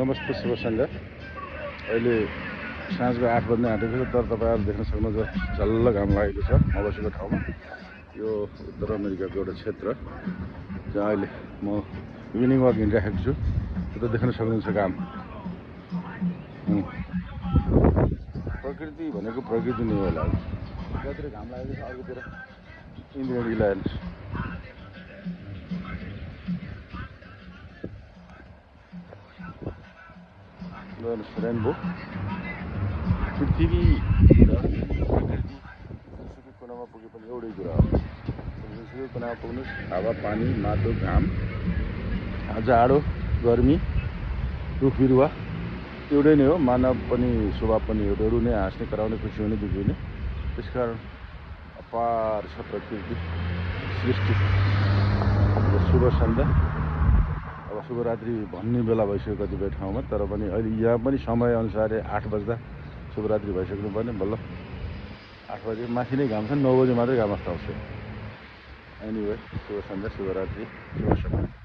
नमस्ते शुभ सन्ध्या। अहिले साँझको 8 बज्न आँटेको छ, तर तपाईँहरू देख्न सक्नुहुन्छ झल्ल घाम लागेको छ म बसेको ठाउँमा। यो उत्तर अमेरिकाको एउटा क्षेत्र जहाँ अहिले म इभिनिङ वाक हिँडिरहेको छु। त्यो देख्न सक्नुहुन्छ घाम। प्रकृति भनेको प्रकृति नै होला। यतातिर घाम लागेको छ, अर्कोतिर इन्द्रेणी ल्यान्ड रेनबो। पृथ्वी र प्रकृति जुनसुकै कुनामा पुगे पनि एउटै कुरा हो। जुनसुकै कुनामा पुग्नुहोस्, हावा पानी माटो घाम जाडो गर्मी रुख बिरुवा एउटै नै हो। मानव पनि स्वभाव पनि एउटै, रुने हाँस्ने कराउने खुसी हुने दुःखी हुने। त्यसकारण अपार छ प्रकृति सृष्टि। शुभ सन्ध्या। अब शुभरात्रि भन्ने बेला भइसक्यो कतिपय ठाउँमा, तर पनि अहिले यहाँ पनि समय अनुसार 8 बज्दा शुभरात्रि भइसक्नु पर्ने। बल्ल 8 बजे माथि नै घाम छ, 9 बजे मात्रै घाम अस्ताउँछ। एनिवे शुभ सन्ध्या, शुभरात्रि, शुभ सपना।